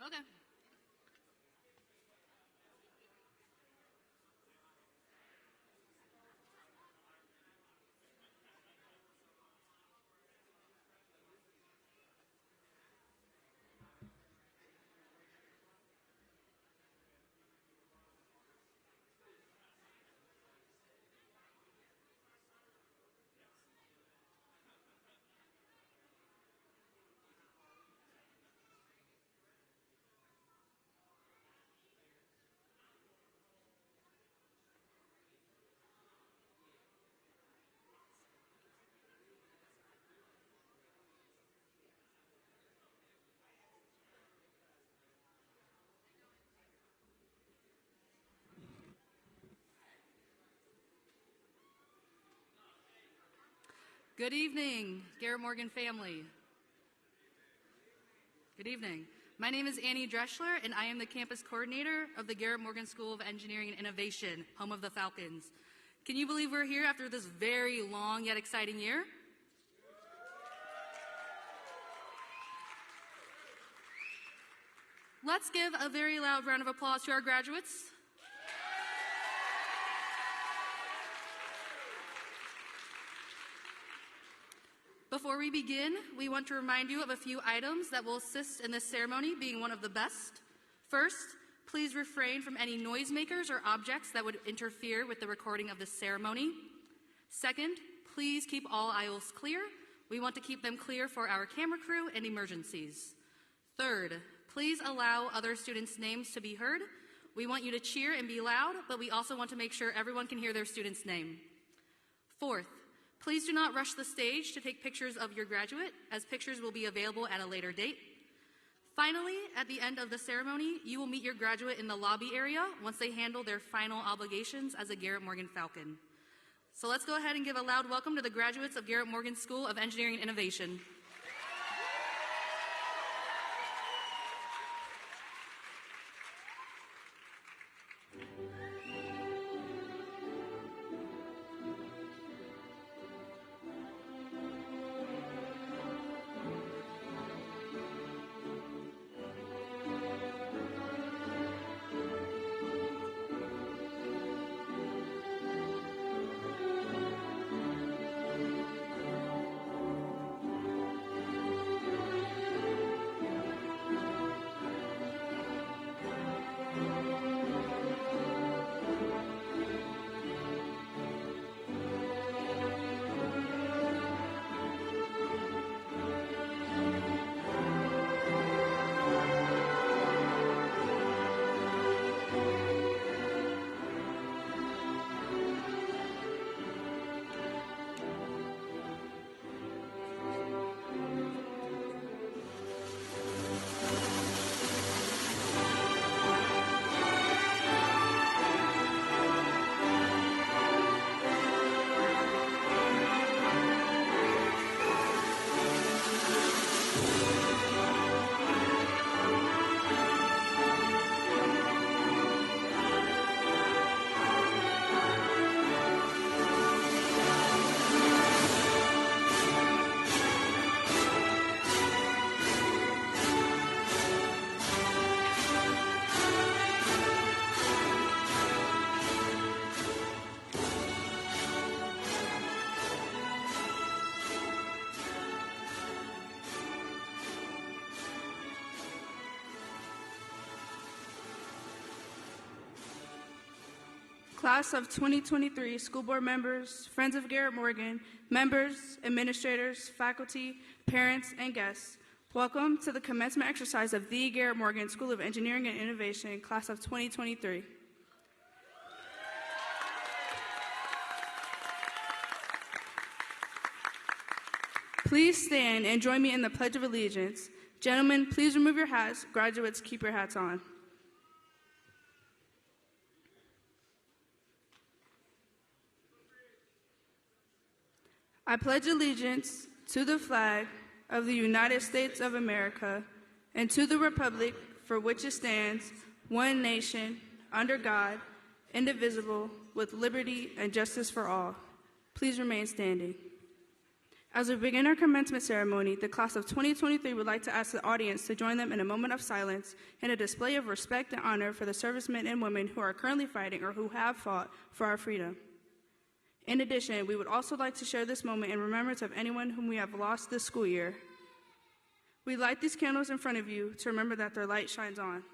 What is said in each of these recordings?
Okay. Good evening, Garrett Morgan family. Good evening. My name is Annie Dreschler, and I am the campus coordinator of the Garrett Morgan School of Engineering and Innovation, home of the Falcons. Can you believe we're here after this very long yet exciting year? Let's give a very loud round of applause to our graduates. Before we begin, we want to remind you of a few items that will assist in this ceremony being one of the best. First, please refrain from any noisemakers or objects that would interfere with the recording of this ceremony. Second, please keep all aisles clear. We want to keep them clear for our camera crew and emergencies. Third, please allow other students' names to be heard. We want you to cheer and be loud, but we also want to make sure everyone can hear their student's name. Fourth, please do not rush the stage to take pictures of your graduate, as pictures will be available at a later date. Finally, at the end of the ceremony, you will meet your graduate in the lobby area once they handle their final obligations as a Garrett Morgan Falcon. So let's go ahead and give a loud welcome to the graduates of Garrett Morgan School of Engineering and Innovation. Class of 2023 school board members, friends of Garrett Morgan, members, administrators, faculty, parents, and guests, welcome to the commencement exercise of the Garrett Morgan School of Engineering and Innovation, class of 2023. Please stand and join me in the Pledge of Allegiance. Gentlemen, please remove your hats. Graduates, keep your hats on. I pledge allegiance to the flag of the United States of America and to the republic for which it stands, one nation, under God, indivisible, with liberty and justice for all. Please remain standing. As we begin our commencement ceremony, the class of 2023 would like to ask the audience to join them in a moment of silence in a display of respect and honor for the servicemen and women who are currently fighting or who have fought for our freedom. In addition, we would also like to share this moment in remembrance of anyone whom we have lost this school year. We light these candles in front of you to remember that their light shines on.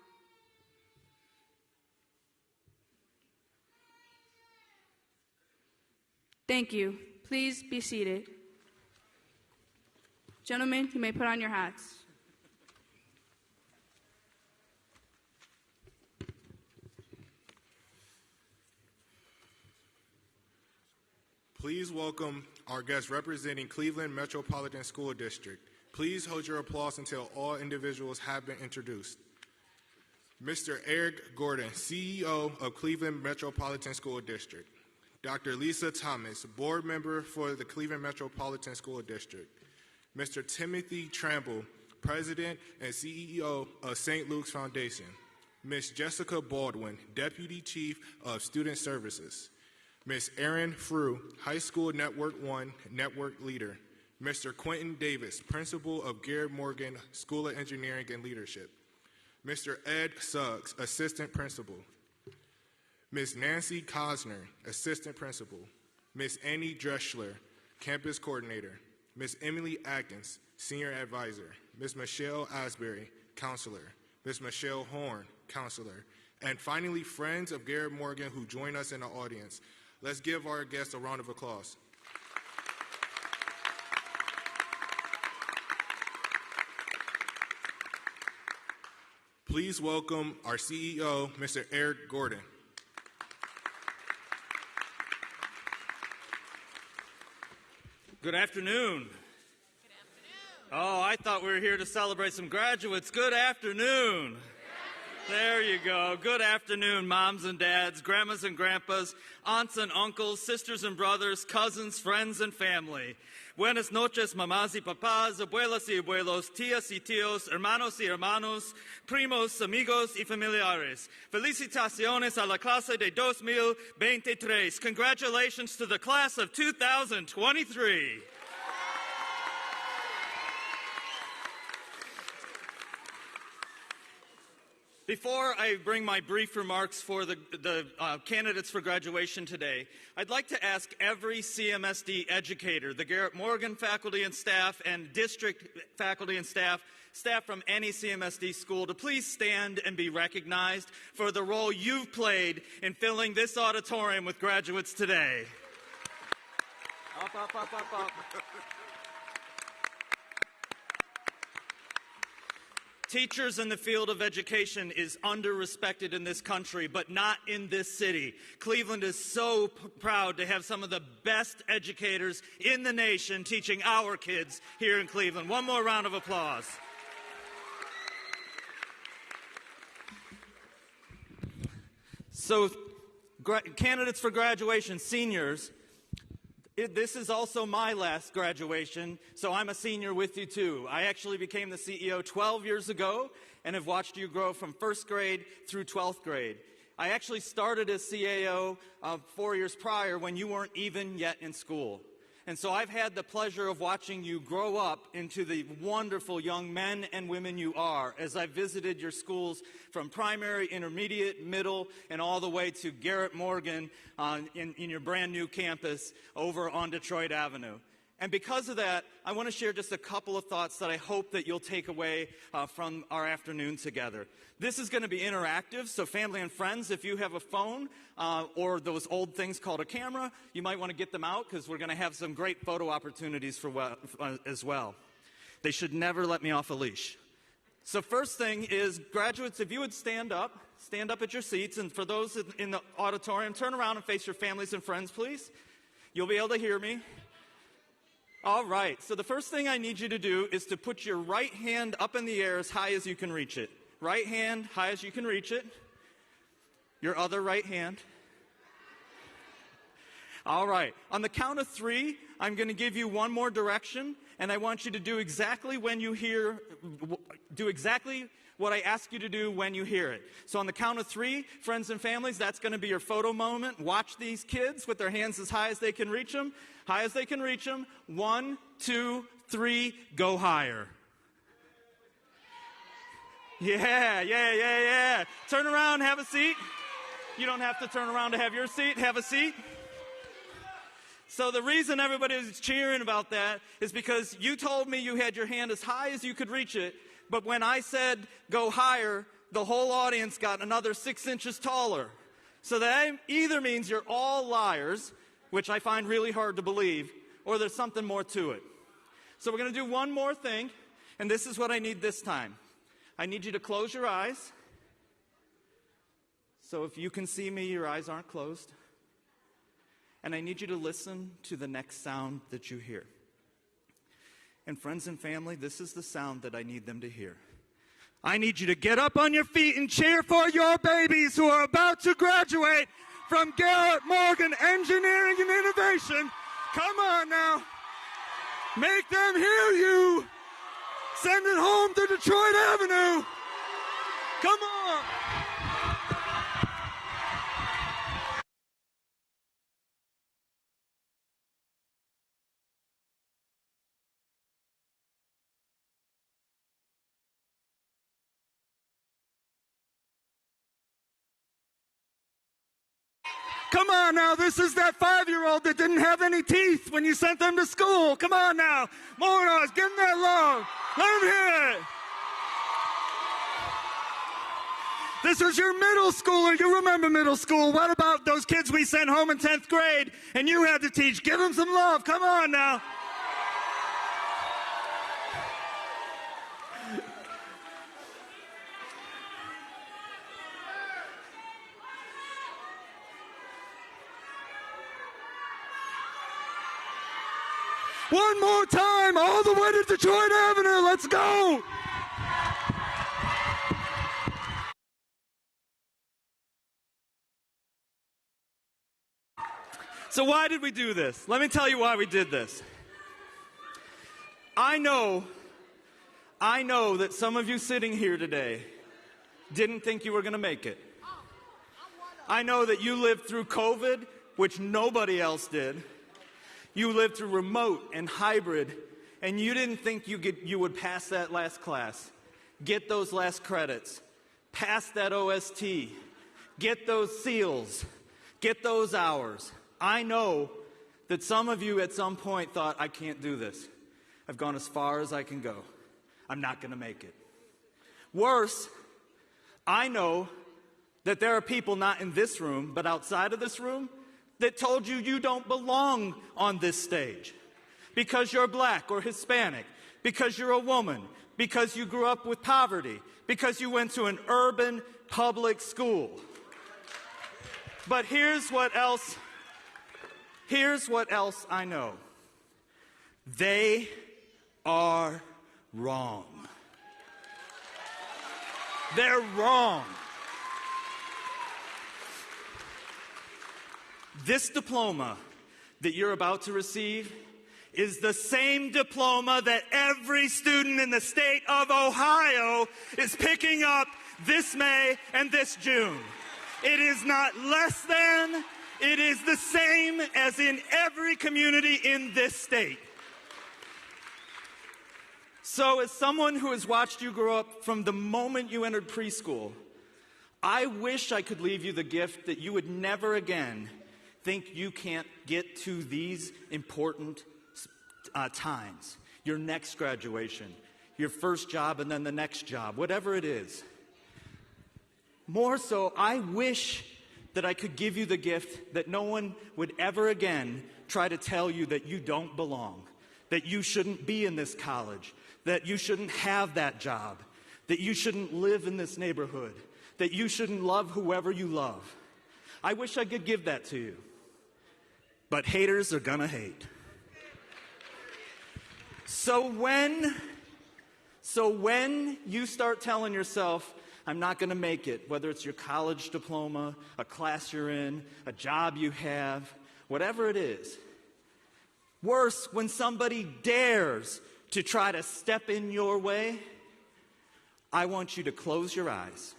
Thank you. Please be seated. Gentlemen, you may put on your hats. Please welcome our guests representing Cleveland Metropolitan School District. Please hold your applause until all individuals have been introduced. Mr. Eric Gordon, CEO of Cleveland Metropolitan School District. Dr. Lisa Thomas, board member for the Cleveland Metropolitan School District. Mr. Timothy Tramble, president and CEO of St. Luke's Foundation. Ms. Jessica Baldwin, deputy chief of student services. Ms. Erin Frew, high school Network 1 network leader. Mr. Quentin Davis, principal of Garrett Morgan School of Engineering and Leadership. Mr. Ed Suggs, assistant principal. Ms. Nancy Cosner, assistant principal. Ms. Annie Dreschler, campus coordinator. Ms. Emily Atkins, senior advisor. Ms. Michelle Asbury, counselor. Ms. Michelle Horn, counselor. And finally, friends of Garrett Morgan who join us in the audience. Let's give our guests a round of applause. Please welcome our CEO, Mr. Eric Gordon. Good afternoon. Oh, I thought we were here to celebrate some graduates. Good afternoon. There you go. Good afternoon, moms and dads, grandmas and grandpas, aunts and uncles, sisters and brothers, cousins, friends and family. Buenas noches, mamás y papás, abuelas y abuelos, tías y tíos, hermanos y hermanos, primos, amigos y familiares. Felicitaciones a la clase de 2023. Congratulations to the class of 2023. Before I bring my brief remarks for the candidates for graduation today, I'd like to ask every CMSD educator, the Garrett Morgan faculty and staff, and district faculty and staff from any CMSD school to please stand and be recognized for the role you've played in filling this auditorium with graduates today. Up, up, up, up, up. Teachers in the field of education is under-respected in this country, but not in this city. Cleveland is so proud to have some of the best educators in the nation teaching our kids here in Cleveland. One more round of applause. So, candidates for graduation, seniors, this is also my last graduation, so I'm a senior with you too. I actually became the CEO 12 years ago and have watched you grow from first grade through 12th grade. I actually started as CAO 4 years prior when you weren't even yet in school. And so I've had the pleasure of watching you grow up into the wonderful young men and women you are as I've visited your schools from primary, intermediate, middle, and all the way to Garrett Morgan in your brand new campus over on Detroit Avenue. And because of that, I want to share just a couple of thoughts that I hope that you'll take away from our afternoon together. This is going to be interactive, so family and friends, if you have a phone or those old things called a camera, you might want to get them out because we're going to have some great photo opportunities as well. They should never let me off a leash. So first thing is, graduates, if you would stand up at your seats, and for those in the auditorium, turn around and face your families and friends, please. You'll be able to hear me. All right, so the first thing I need you to do is to put your right hand up in the air as high as you can reach it. Right hand, high as you can reach it. Your other right hand. All right, on the count of 3, I'm going to give you one more direction, and I want you to do exactly when you hear do exactly what I ask you to do when you hear it. So on the count of 3, friends and families, that's going to be your photo moment. Watch these kids with their hands as high as they can reach them. High as they can reach them. 1, 2, 3, go higher. Yeah. Turn around, have a seat. You don't have to turn around to have your seat. Have a seat. So the reason everybody is cheering about that is because you told me you had your hand as high as you could reach it, but when I said go higher, the whole audience got another 6 inches taller. So that either means you're all liars, which I find really hard to believe, or there's something more to it. So we're going to do one more thing, and this is what I need this time. I need you to close your eyes. So if you can see me, your eyes aren't closed. And I need you to listen to the next sound that you hear. And friends and family, this is the sound that I need them to hear. I need you to get up on your feet and cheer for your babies who are about to graduate from Garrett Morgan Engineering and Innovation. Come on now. Make them hear you. Send it home to Detroit Avenue. Come on. Come on now, this is that 5-year-old that didn't have any teeth when you sent them to school. Come on now. More noise, give them that love. Let them hear it. This was your middle schooler. You remember middle school. What about those kids we sent home in 10th grade and you had to teach? Give them some love. Come on now. One more time, all the way to Detroit Avenue. Let's go. So why did we do this? Let me tell you why we did this. I know that some of you sitting here today didn't think you were going to make it. I know that you lived through COVID, which nobody else did. You lived through remote and hybrid, and you didn't think you would pass that last class, get those last credits, pass that OST, get those seals, get those hours. I know that some of you at some point thought, I can't do this. I've gone as far as I can go. I'm not going to make it. Worse, I know that there are people not in this room, but outside of this room, that told you you don't belong on this stage because you're black or Hispanic, because you're a woman, because you grew up with poverty, because you went to an urban public school. But here's what else I know. They are wrong. They're wrong. This diploma that you're about to receive is the same diploma that every student in the state of Ohio is picking up this May and this June. It is not less than, it is the same as in every community in this state. So as someone who has watched you grow up from the moment you entered preschool, I wish I could leave you the gift that you would never again think you can't get to these important times. Your next graduation, your first job, and then the next job, whatever it is. More so, I wish that I could give you the gift that no one would ever again try to tell you that you don't belong, that you shouldn't be in this college, that you shouldn't have that job, that you shouldn't live in this neighborhood, that you shouldn't love whoever you love. I wish I could give that to you. But haters are gonna hate. So when you start telling yourself, I'm not gonna make it, whether it's your college diploma, a class you're in, a job you have, whatever it is. Worse, when somebody dares to try to step in your way, I want you to close your eyes.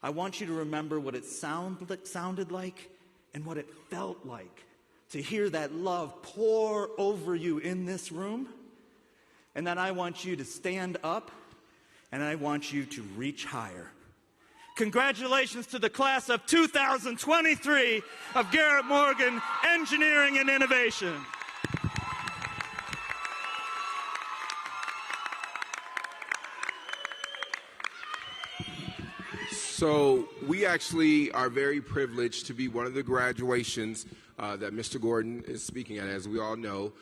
I want you to remember what it sounded like and what it felt like to hear that love pour over you in this room. And then I want you to stand up, and I want you to reach higher. Congratulations to the class of 2023 of Garrett Morgan Engineering and Innovation. So we actually are very privileged to be one of the graduations that Mr. Gordon is speaking at. As we all know,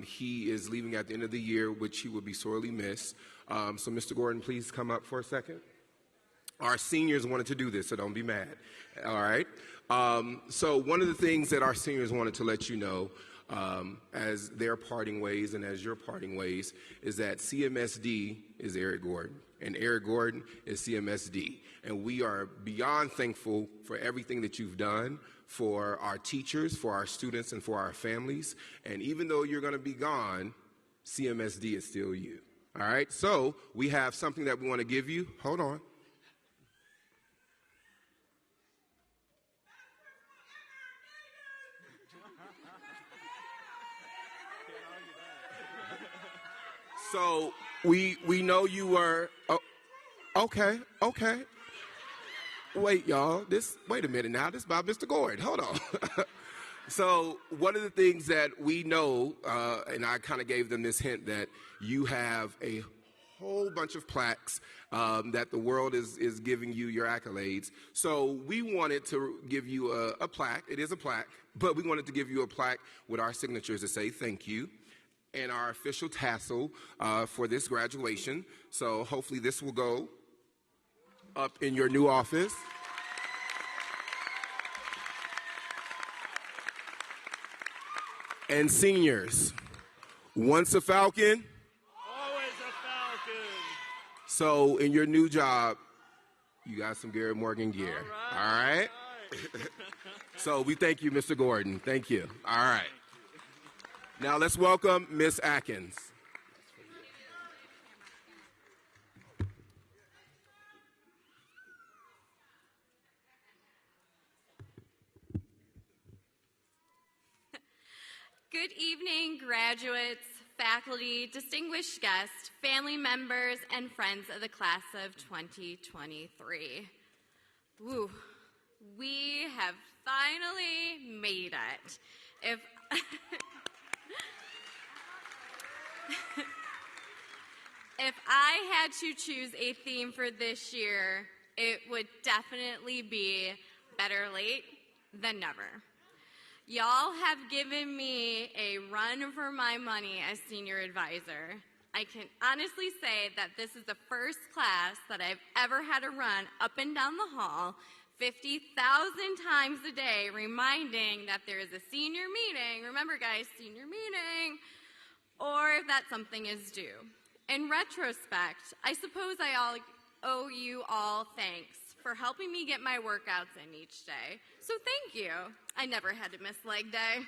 he is leaving at the end of the year, which he will be sorely missed. So Mr. Gordon, please come up for a second. Our seniors wanted to do this, so don't be mad. All right? So one of the things that our seniors wanted to let you know as their parting ways and as your parting ways is that CMSD is Eric Gordon, and Eric Gordon is CMSD. And we are beyond thankful for everything that you've done for our teachers, for our students, and for our families. And even though you're going to be gone, CMSD is still you. All right? So we have something that we want to give you. Hold on. So we know you were, okay. Wait, y'all, wait a minute now, this is about Mr. Gordon, hold on. So one of the things that we know, and I kind of gave them this hint, that you have a whole bunch of plaques that the world is giving you your accolades. So we wanted to give you a plaque, it is a plaque, but we wanted to give you a plaque with our signatures to say thank you, and our official tassel for this graduation. So hopefully this will go up in your new office. And seniors, once a Falcon, Always a Falcon. So in your new job, you got some Garrett Morgan gear. All right? So we thank you, Mr. Gordon. Thank you. All right. Now let's welcome Miss Atkins. Good evening, graduates, faculty, distinguished guests, family members, and friends of the class of 2023. Woo, we have finally made it. If I had to choose a theme for this year, it would definitely be better late than never. Y'all have given me a run for my money as senior advisor. I can honestly say that this is the first class that I've ever had to run up and down the hall 50,000 times a day, reminding that there is a senior meeting. Remember, guys, senior meeting, or that something is due. In retrospect, I suppose I owe you all thanks for helping me get my workouts in each day. So thank you. I never had to miss leg day.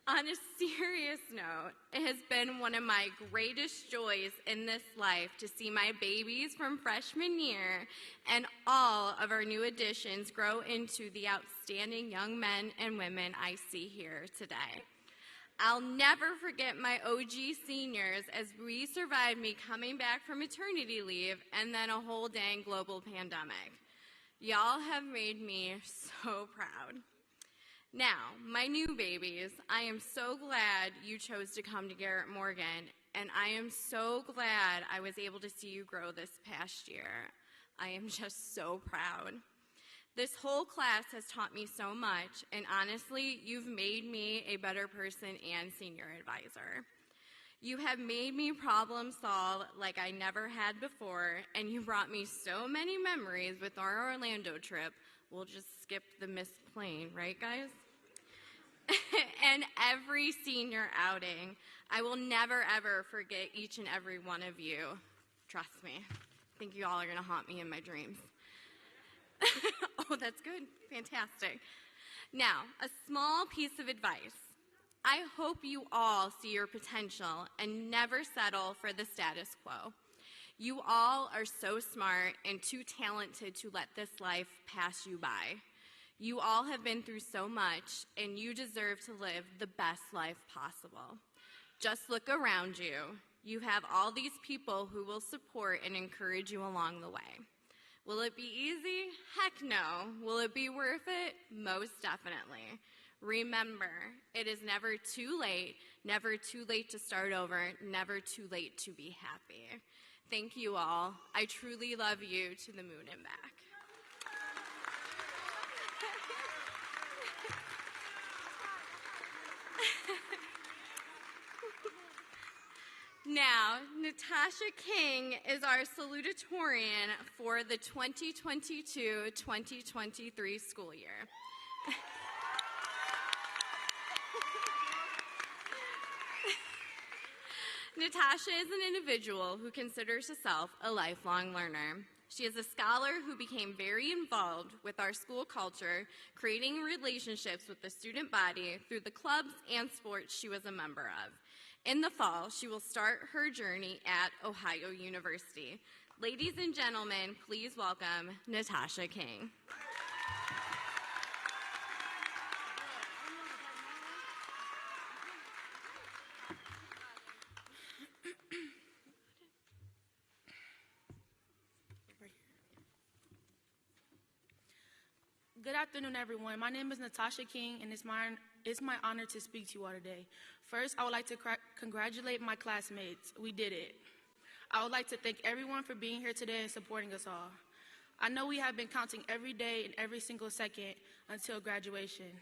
On a serious note, it has been one of my greatest joys in this life to see my babies from freshman year and all of our new additions grow into the outstanding young men and women I see here today. I'll never forget my OG seniors as we survived me coming back from maternity leave and then a whole dang global pandemic. Y'all have made me so proud. Now, my new babies, I am so glad you chose to come to Garrett Morgan, and I am so glad I was able to see you grow this past year. I am just so proud. This whole class has taught me so much, and honestly, you've made me a better person and senior advisor. You have made me problem solve like I never had before, and you brought me so many memories with our Orlando trip. We'll just skip the missed plane, right, guys? And every senior outing. I will never, ever forget each and every one of you. Trust me. I think you all are going to haunt me in my dreams. Oh, that's good. Fantastic. Now, a small piece of advice. I hope you all see your potential and never settle for the status quo. You all are so smart and too talented to let this life pass you by. You all have been through so much, and you deserve to live the best life possible. Just look around you. You have all these people who will support and encourage you along the way. Will it be easy? Heck no. Will it be worth it? Most definitely. Remember, it is never too late to start over, never too late to be happy. Thank you all. I truly love you to the moon and back. Now, Natasha King is our salutatorian for the 2022-2023 school year. Natasha is an individual who considers herself a lifelong learner. She is a scholar who became very involved with our school culture, creating relationships with the student body through the clubs and sports she was a member of. In the fall, she will start her journey at Ohio University. Ladies and gentlemen, please welcome Natasha King. Good afternoon, everyone. My name is Natasha King, and it's my honor to speak to you all today. First, I would like to congratulate my classmates. We did it. I would like to thank everyone for being here today and supporting us all. I know we have been counting every day and every single second until graduation.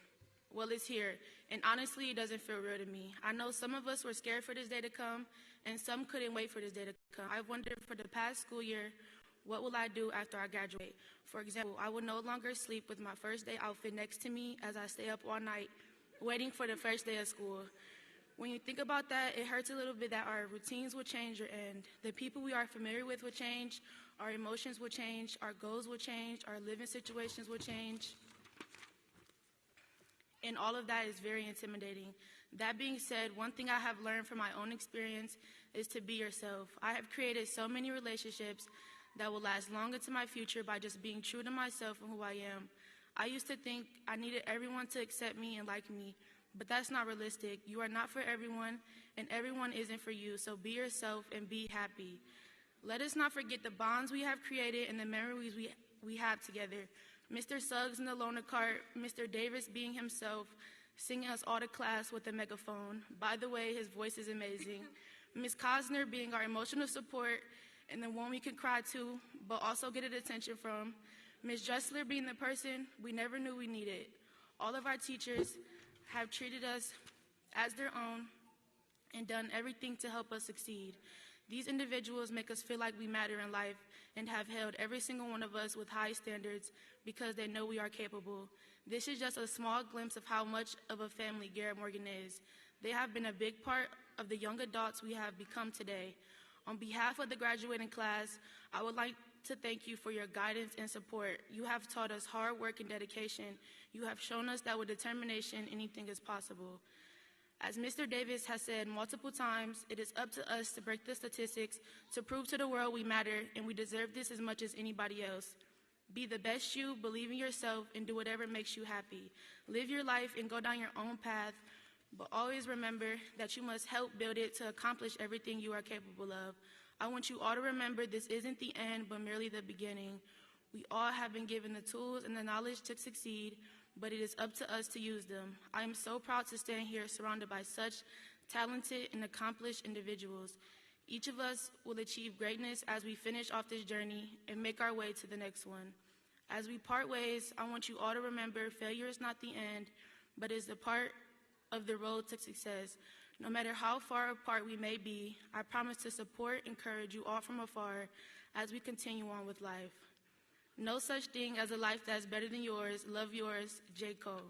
Well, it's here, and honestly, it doesn't feel real to me. I know some of us were scared for this day to come, and some couldn't wait for this day to come. I've wondered for the past school year, what will I do after I graduate? For example, I will no longer sleep with my first day outfit next to me as I stay up all night waiting for the first day of school. When you think about that, it hurts a little bit that our routines will change or end. The people we are familiar with will change, our emotions will change, our goals will change, our living situations will change. And all of that is very intimidating. That being said, one thing I have learned from my own experience is to be yourself. I have created so many relationships that will last long into my future by just being true to myself and who I am. I used to think I needed everyone to accept me and like me, but that's not realistic. You are not for everyone, and everyone isn't for you, so be yourself and be happy. Let us not forget the bonds we have created and the memories we have together. Mr. Suggs in the loaner cart, Mr. Davis being himself, singing us all to class with a megaphone. By the way, his voice is amazing. Ms. Cosner being our emotional support, and the one we can cry to, but also get attention from. Ms. Dressler being the person we never knew we needed. All of our teachers have treated us as their own and done everything to help us succeed. These individuals make us feel like we matter in life and have held every single one of us with high standards because they know we are capable. This is just a small glimpse of how much of a family Garrett Morgan is. They have been a big part of the young adults we have become today. On behalf of the graduating class, I would like to thank you for your guidance and support. You have taught us hard work and dedication. You have shown us that with determination, anything is possible. As Mr. Davis has said multiple times, it is up to us to break the statistics, to prove to the world we matter, and we deserve this as much as anybody else. Be the best you, believe in yourself, and do whatever makes you happy. Live your life and go down your own path, but always remember that you must help build it to accomplish everything you are capable of. I want you all to remember this isn't the end, but merely the beginning. We all have been given the tools and the knowledge to succeed, but it is up to us to use them. I am so proud to stand here surrounded by such talented and accomplished individuals. Each of us will achieve greatness as we finish off this journey and make our way to the next one. As we part ways, I want you all to remember failure is not the end, but is the part of the road to success. No matter how far apart we may be, I promise to support and encourage you all from afar as we continue on with life. No such thing as a life that's better than yours. Love yours, J. Cole.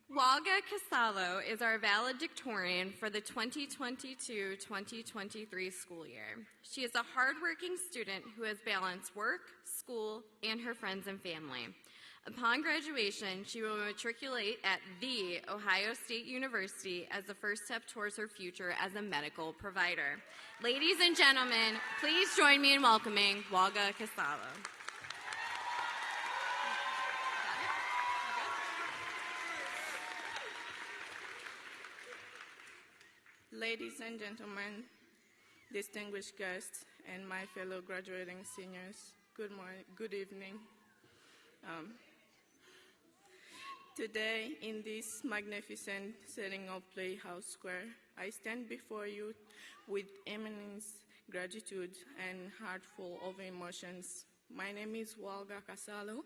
While Walga Casalo is our valedictorian for the 2022-2023 school year. She is a hardworking student who has balanced work, school, and her friends and family. Upon graduation, she will matriculate at The Ohio State University as the first step towards her future as a medical provider. Ladies and gentlemen, please join me in welcoming Walga Casalo. Ladies and gentlemen, distinguished guests, and my fellow graduating seniors, good morning, good evening. Today, in this magnificent setting of Playhouse Square, I stand before you with immense gratitude and heart full of emotions. My name is Walga Casalo,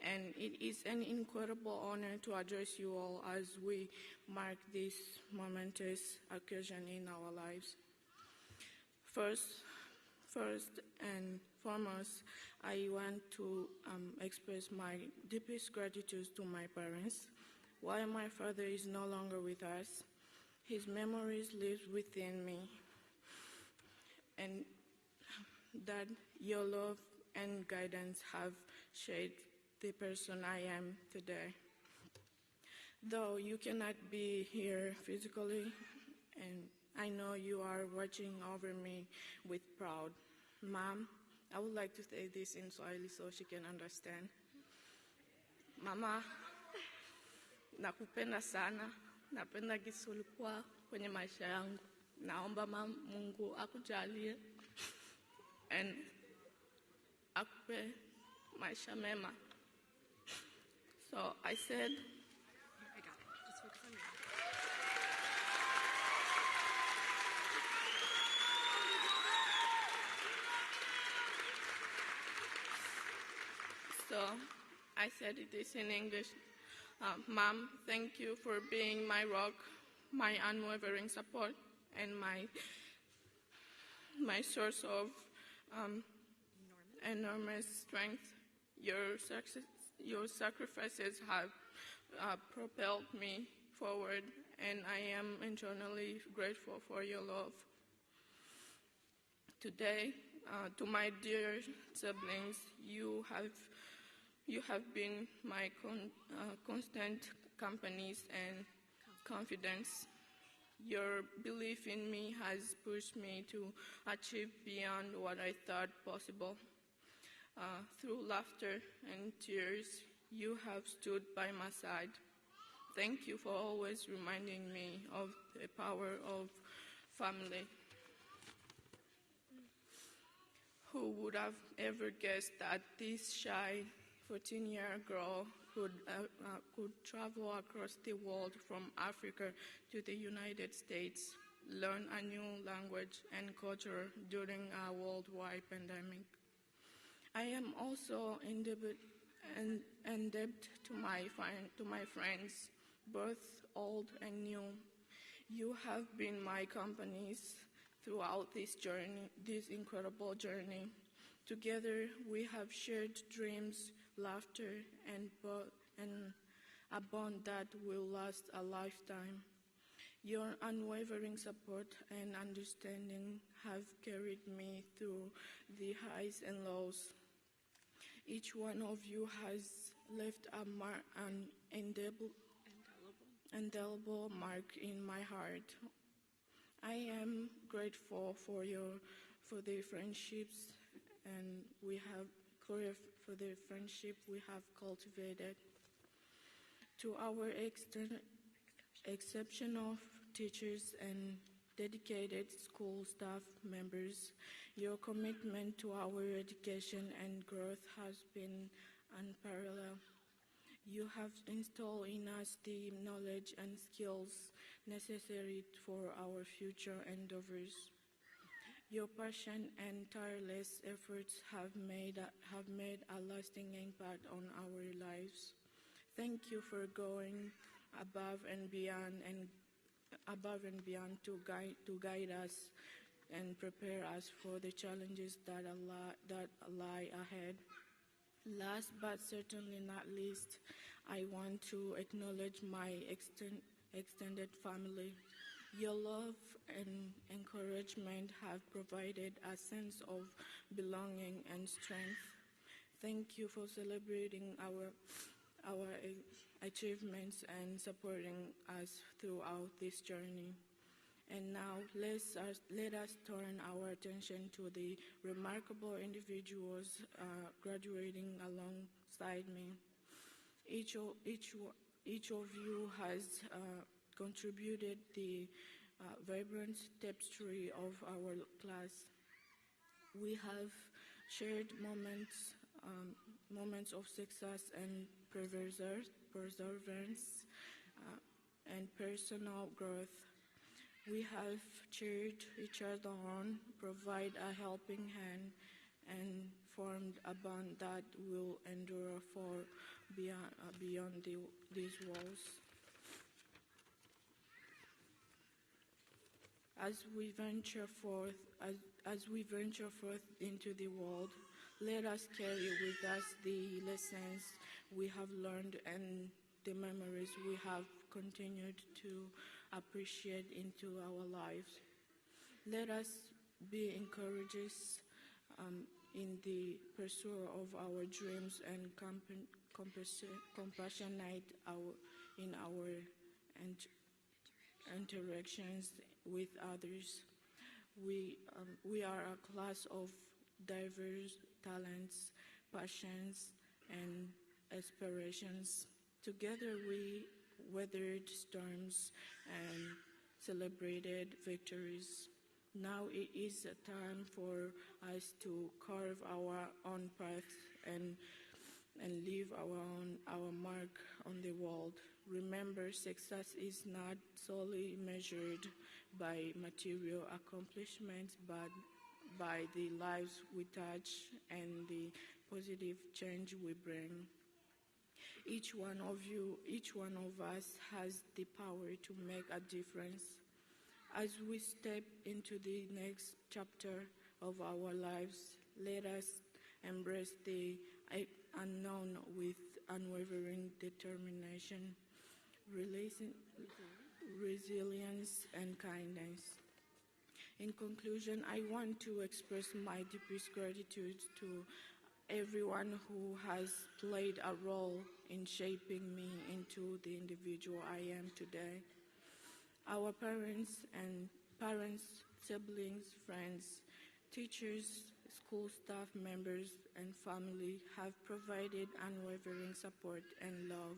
and it is an incredible honor to address you all as we mark this momentous occasion in our lives. First and foremost, I want to express my deepest gratitude to my parents. While my father is no longer with us, his memories live within me, and that your love and guidance have shaped the person I am today. Though you cannot be here physically, and I know you are watching over me with pride. Mom, I would like to say this in Swahili so she can understand. Mama, nakupenda sana, napenda gisi ulikuwa kwenye maisha yangu. Naomba Mungu akujalie and akupe maisha mema. So I said, I got it. Just focus on me. So I said this in English. Mom, thank you for being my rock, my unwavering support, and my source of enormous strength. Your sacrifices have propelled me forward, and I am eternally grateful for your love. Today, to my dear siblings, you have been my constant companies and confidence. Your belief in me has pushed me to achieve beyond what I thought possible. Through laughter and tears, you have stood by my side. Thank you for always reminding me of the power of family. Who would have ever guessed that this shy 14-year girl could travel across the world from Africa to the United States, learn a new language and culture during a worldwide pandemic? I am also indebted to my friends, both old and new. You have been my companies throughout this journey, this incredible journey. Together, we have shared dreams, laughter, and a bond that will last a lifetime. Your unwavering support and understanding have carried me through the highs and lows. Each one of you has left an indelible mark in my heart. I am grateful for the friendships for the friendship we have cultivated. To our exceptional teachers and dedicated school staff members, your commitment to our education and growth has been unparalleled. You have instilled in us the knowledge and skills necessary for our future endeavors. Your passion and tireless efforts have made a lasting impact on our lives. Thank you for going above and beyond to guide us and prepare us for the challenges that lie ahead. Last but certainly not least, I want to acknowledge my extended family. Your love and encouragement have provided a sense of belonging and strength. Thank you for celebrating our achievements and supporting us throughout this journey. And now let us turn our attention to the remarkable individuals graduating alongside me. Each of you has contributed the vibrant tapestry of our class. We have shared moments of success and perseverance and personal growth. We have cheered each other on, provide a helping hand, and formed a bond that will endure for beyond these walls. As we venture forth into the world, let us carry with us the lessons we have learned and the memories we have continued to appreciate into our lives. Let us be encouraged in the pursuit of our dreams and compassionate in our interactions with others. We are a class of diverse talents, passions, and aspirations. Together we weathered storms and celebrated victories. Now it is a time for us to carve our own path and leave our mark on the world. Remember, success is not solely measured by material accomplishments, but by the lives we touch and the positive change we bring. Each one of us has the power to make a difference. As we step into the next chapter of our lives, let us embrace the unknown with unwavering determination, resilience, and kindness. In conclusion, I want to express my deepest gratitude to everyone who has played a role in shaping me into the individual I am today. Our parents, siblings, friends, teachers, school staff members, and family have provided unwavering support and love.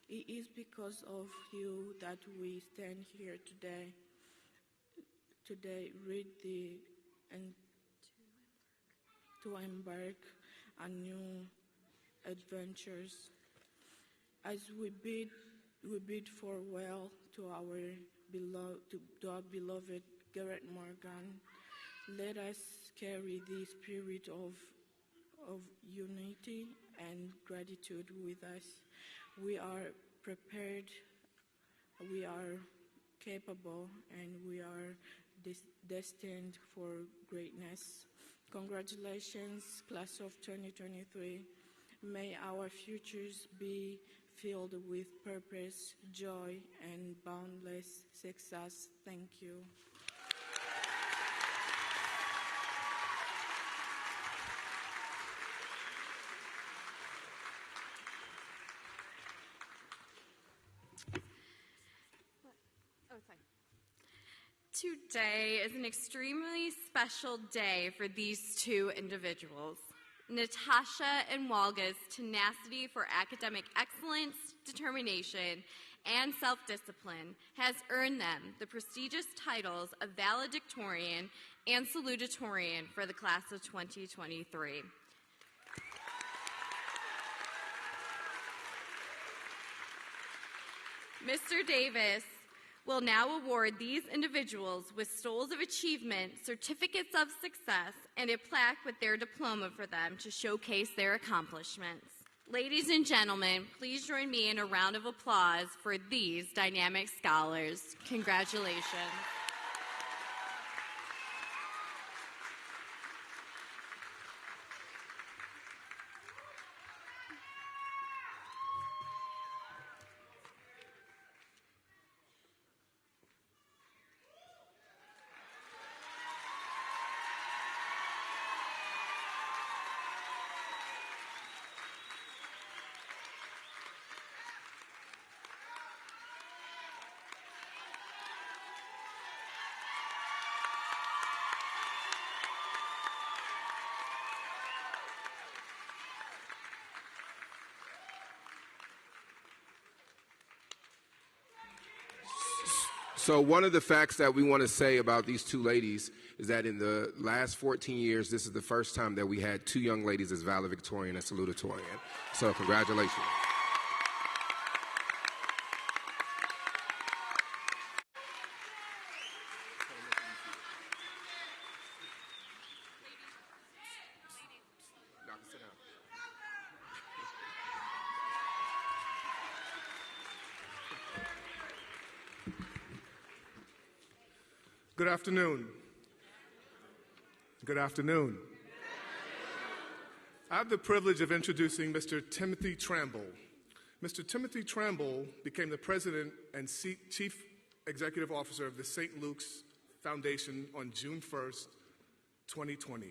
It is because of you that we stand here today. To embark on new adventures. As we bid farewell to our beloved Garrett Morgan, let us carry the spirit of unity and gratitude with us. We are prepared, we are capable, and we are destined for greatness. Congratulations, class of 2023. May our futures be filled with purpose, joy, and boundless success. Thank you. Today is an extremely special day for these two individuals. Natasha and Walga's tenacity for academic excellence, determination, and self-discipline has earned them the prestigious titles of Valedictorian and Salutatorian for the class of 2023. Mr. Davis will now award these individuals with Stoles of Achievement, Certificates of Success, and a plaque with their diploma for them to showcase their accomplishments. Ladies and gentlemen, please join me in a round of applause for these dynamic scholars. Congratulations. So one of the facts that we want to say about these two ladies is that in the last 14 years, this is the first time that we had two young ladies as valedictorian and salutatorian. So congratulations. Good afternoon. Good afternoon. I have the privilege of introducing Mr. Timothy Tramble. Mr. Timothy Tramble became the president and chief executive officer of the St. Luke's Foundation on June 1st, 2020.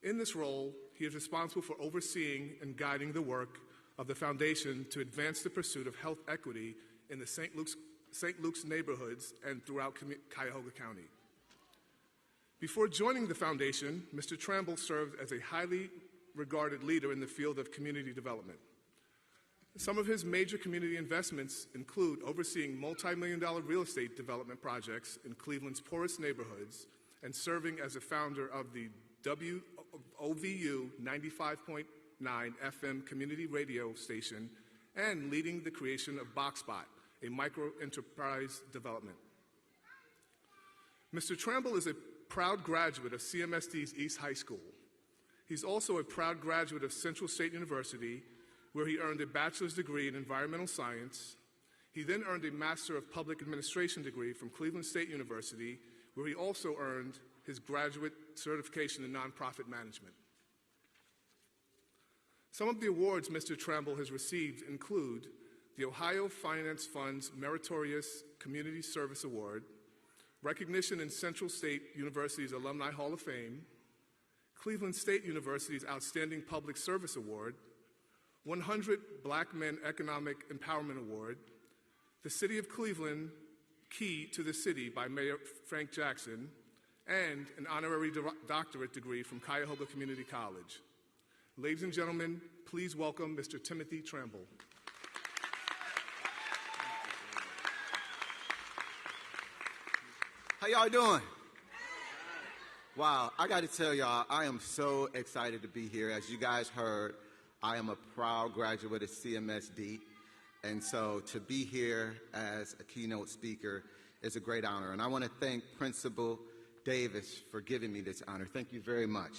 In this role, he is responsible for overseeing and guiding the work of the foundation to advance the pursuit of health equity in the St. Luke's neighborhoods and throughout Cuyahoga County. Before joining the foundation, Mr. Tramble served as a highly regarded leader in the field of community development. Some of his major community investments include overseeing multi-million-dollar real estate development projects in Cleveland's poorest neighborhoods and serving as a founder of the OVU 95.9 FM community radio station and leading the creation of BoxBot, a micro-enterprise development. Mr. Tramble is a proud graduate of CMSD's East High School. He's also a proud graduate of Central State University, where he earned a bachelor's degree in environmental science. He then earned a Master of Public Administration degree from Cleveland State University, where he also earned his graduate certification in nonprofit management. Some of the awards Mr. Tramble has received include the Ohio Finance Fund's Meritorious Community Service Award, recognition in Central State University's Alumni Hall of Fame, Cleveland State University's Outstanding Public Service Award, 100 Black Men Economic Empowerment Award, the City of Cleveland Key to the City by Mayor Frank Jackson, and an honorary doctorate degree from Cuyahoga Community College. Ladies and gentlemen, please welcome Mr. Timothy Tramble. How y'all doing? Wow, I got to tell y'all, I am so excited to be here. As you guys heard, I am a proud graduate of CMSD, and so to be here as a keynote speaker is a great honor. And I want to thank Principal Davis for giving me this honor. Thank you very much.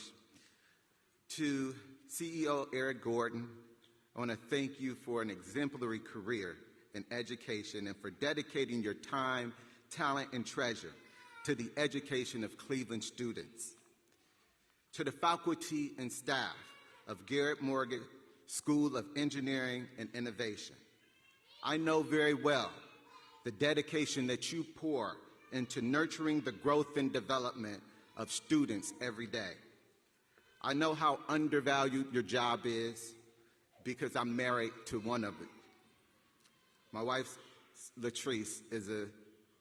To CEO Eric Gordon, I want to thank you for an exemplary career in education and for dedicating your time, talent, and treasure to the education of Cleveland students. To the faculty and staff of Garrett Morgan School of Engineering and Innovation, I know very well the dedication that you pour into nurturing the growth and development of students every day. I know how undervalued your job is because I'm married to one of it. My wife, Latrice, is a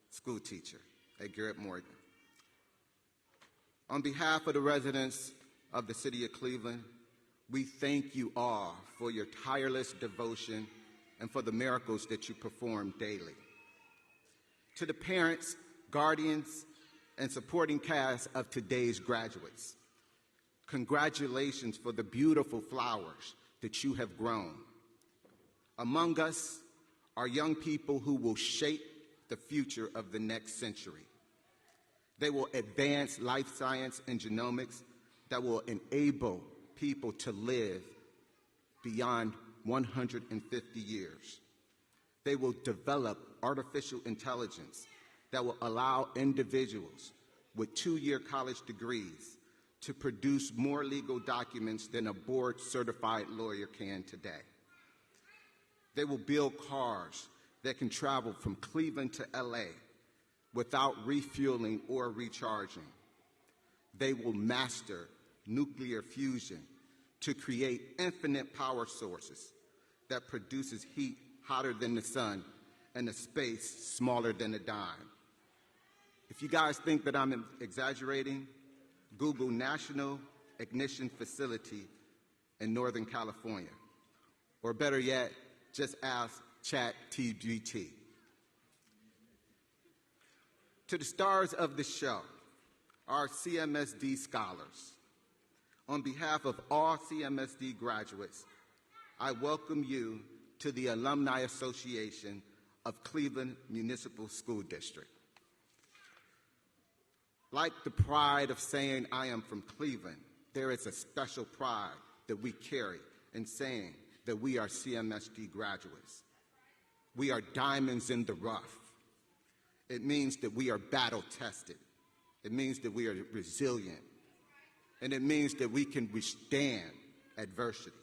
school teacher at Garrett Morgan. On behalf of the residents of the city of Cleveland, we thank you all for your tireless devotion and for the miracles that you perform daily. To the parents, guardians, and supporting cast of today's graduates, congratulations for the beautiful flowers that you have grown. Among us are young people who will shape the future of the next century. They will advance life science and genomics that will enable people to live beyond 150 years. They will develop artificial intelligence that will allow individuals with two-year college degrees to produce more legal documents than a board-certified lawyer can today. They will build cars that can travel from Cleveland to LA without refueling or recharging. They will master nuclear fusion to create infinite power sources that produces heat hotter than the sun and a space smaller than a dime. If you guys think that I'm exaggerating, Google National Ignition Facility in Northern California. Or better yet, just ask ChatGPT. To the stars of the show, our CMSD scholars, on behalf of all CMSD graduates, I welcome you to the Alumni Association of Cleveland Municipal School District. Like the pride of saying I am from Cleveland, there is a special pride that we carry in saying that we are CMSD graduates. We are diamonds in the rough. It means that we are battle-tested. It means that we are resilient. And it means that we can withstand adversity.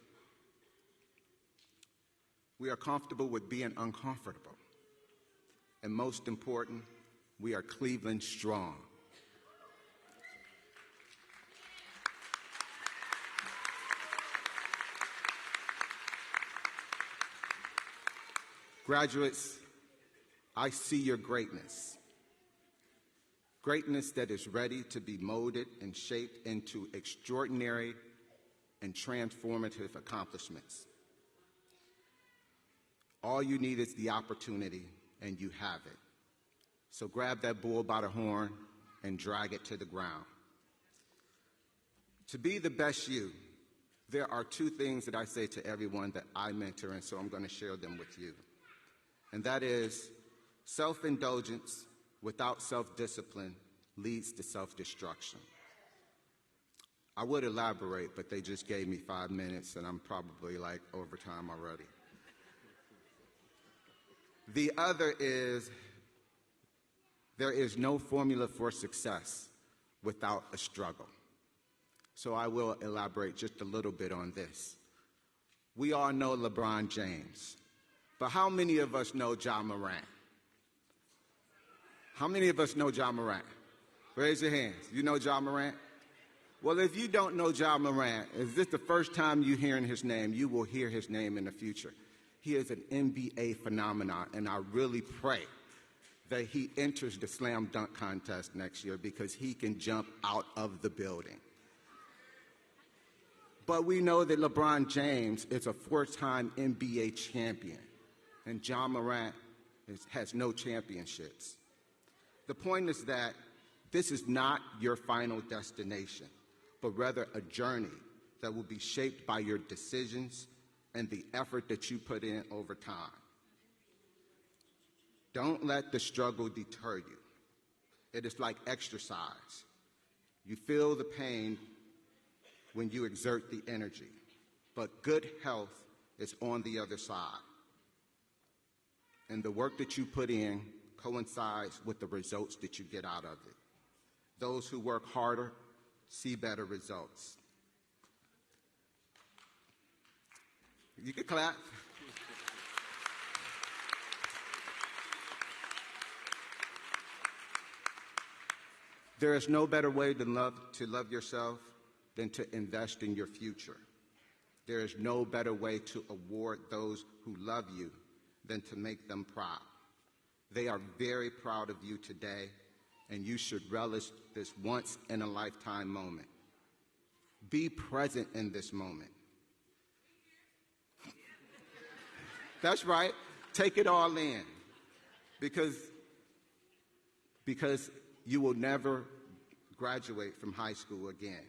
We are comfortable with being uncomfortable. And most important, we are Cleveland strong. Graduates, I see your greatness. Greatness that is ready to be molded and shaped into extraordinary and transformative accomplishments. All you need is the opportunity, and you have it. So grab that bull by the horn and drag it to the ground. To be the best you, there are two things that I say to everyone that I mentor, and so I'm going to share them with you. And that is, self-indulgence without self-discipline leads to self-destruction. I would elaborate, but they just gave me 5 minutes, and I'm probably like over time already. The other is, there is no formula for success without a struggle. So I will elaborate just a little bit on this. We all know LeBron James, but how many of us know Ja Morant? How many of us know Ja Morant? Raise your hands. You know Ja Morant? Well, if you don't know Ja Morant, is this the first time you're hearing his name? You will hear his name in the future. He is an NBA phenomenon, and I really pray that he enters the slam dunk contest next year because he can jump out of the building. But we know that LeBron James is a four-time NBA champion, and Ja Morant has no championships. The point is that this is not your final destination, but rather a journey that will be shaped by your decisions and the effort that you put in over time. Don't let the struggle deter you. It is like exercise. You feel the pain when you exert the energy, but good health is on the other side. And the work that you put in coincides with the results that you get out of it. Those who work harder see better results. You can clap. There is no better way to love yourself than to invest in your future. There is no better way to award those who love you than to make them proud. They are very proud of you today, and you should relish this once-in-a-lifetime moment. Be present in this moment. That's right. Take it all in, because you will never graduate from high school again.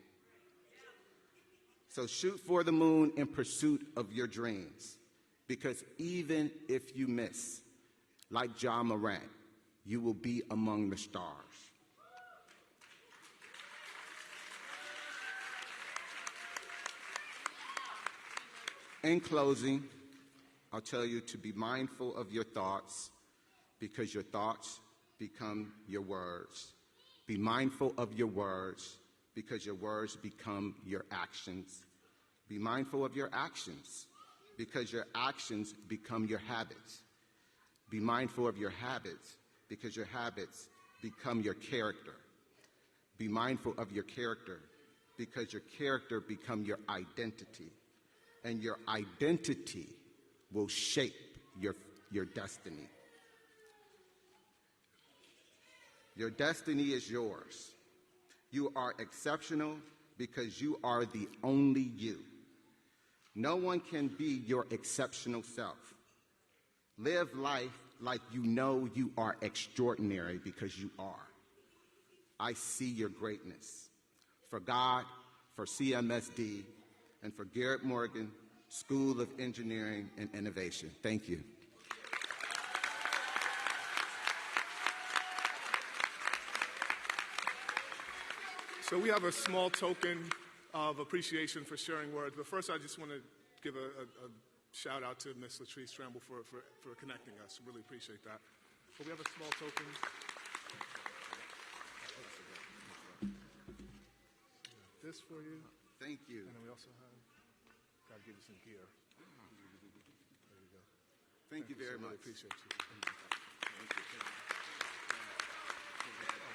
So shoot for the moon in pursuit of your dreams, because even if you miss, like Ja Morant, you will be among the stars. In closing, I'll tell you to be mindful of your thoughts, because your thoughts become your words. Be mindful of your words, because your words become your actions. Be mindful of your actions, because your actions become your habits. Be mindful of your habits, because your habits become your character. Be mindful of your character, because your character become your identity. And your identity will shape your destiny. Your destiny is yours. You are exceptional because you are the only you. No one can be your exceptional self. Live life like you know you are extraordinary, because you are. I see your greatness. For God, for CMSD, and for Garrett Morgan School of Engineering and Innovation. Thank you. So we have a small token of appreciation for sharing words, but first I just want to give a shout out to Ms. Latrice Tramble for connecting us. Really appreciate that. But we have a small token. This for you. Thank you. And then we also have, got to give you some gear. There you go. Thank you very much. Really appreciate you. Thank you.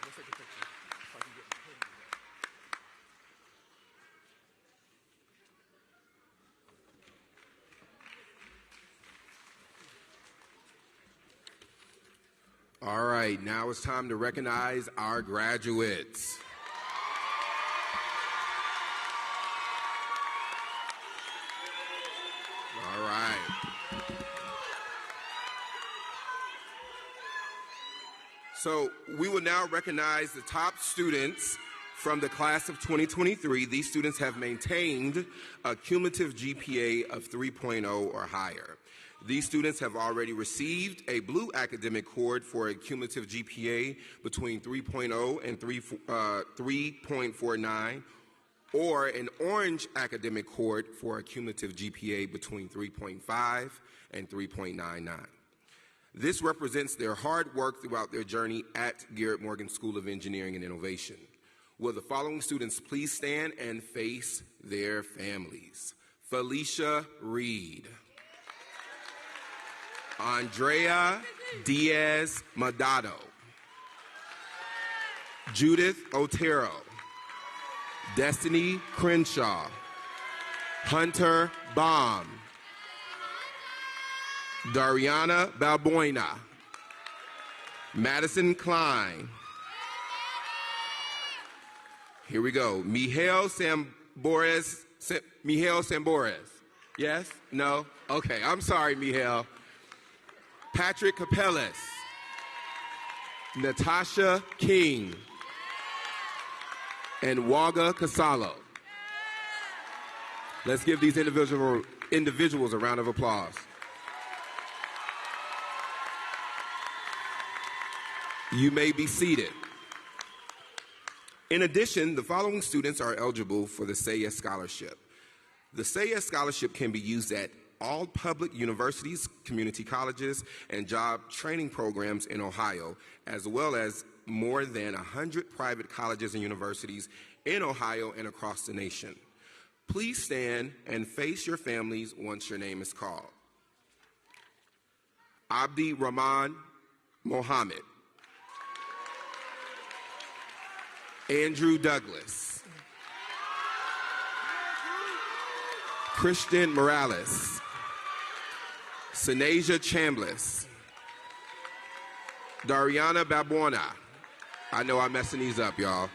Let's take a picture. If I can get the picture. All right, now it's time to recognize our graduates. All right. So we will now recognize the top students from the class of 2023. These students have maintained a cumulative GPA of 3.0 or higher. These students have already received a blue academic cord for a cumulative GPA between 3.0 and 3.49, or an orange academic cord for a cumulative GPA between 3.5 and 3.99. This represents their hard work throughout their journey at Garrett Morgan School of Engineering and Innovation. Will the following students please stand and face their families? Felicia Reed. Andrea Diaz Madado. Judith Otero. Destiny Crenshaw. Hunter Baum. Dariana Balboina. Madison Klein. Here we go. Mijael Sambores. Yes? No? Okay, I'm sorry, Mijael. Patrick Capellas. Natasha King. And Waga Casalo. Let's give these individuals a round of applause. You may be seated. In addition, the following students are eligible for the Say Yes Scholarship. The Say Yes Scholarship can be used at all public universities, community colleges, and job training programs in Ohio, as well as more than 100 private colleges and universities in Ohio and across the nation. Please stand and face your families once your name is called. Abdi Rahman Mohammed. Andrew Douglas. Christian Morales. Sanasia Chambliss. Dariana Balboina. I know I'm messing these up, y'all.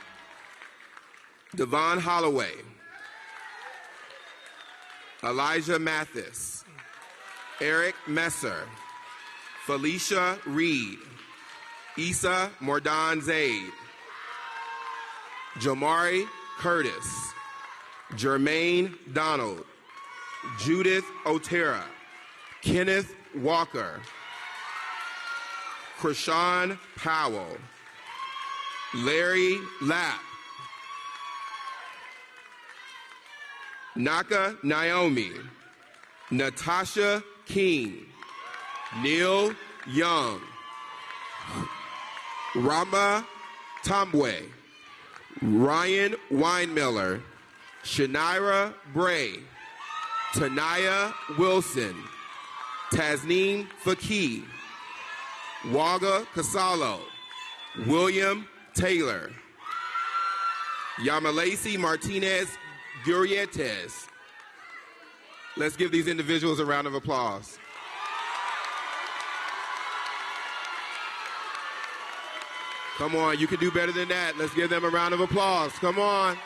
Devon Holloway. Elijah Mathis. Eric Messer. Felicia Reed. Issa Mordan Zaid. Jamari Curtis. Jermaine Donald. Judith Otera. Kenneth Walker. Krishan Powell. Larry Lapp. Naka Naomi. Natasha King. Neil Young. Rama Tombwe. Ryan Weinmiller. Shanira Bray. Tanaya Wilson. Tasneem Fakih. Waga Casalo. William Taylor. Yamalasi Martinez Gurietes. Let's give these individuals a round of applause. Come on, you can do better than that. Let's give them a round of applause. Come on.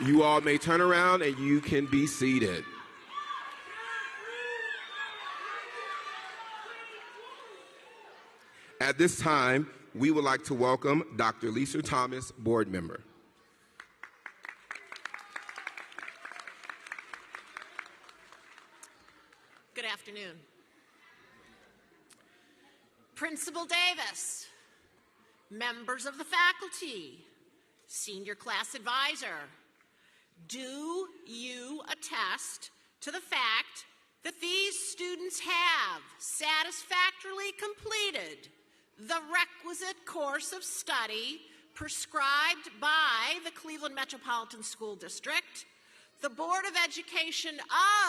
You all may turn around and you can be seated. At this time, we would like to welcome Dr. Lisa Thomas, board member. Good afternoon. Principal Davis, members of the faculty, senior class advisor, do you attest to the fact that these students have satisfactorily completed the requisite course of study prescribed by the Cleveland Metropolitan School District, the Board of Education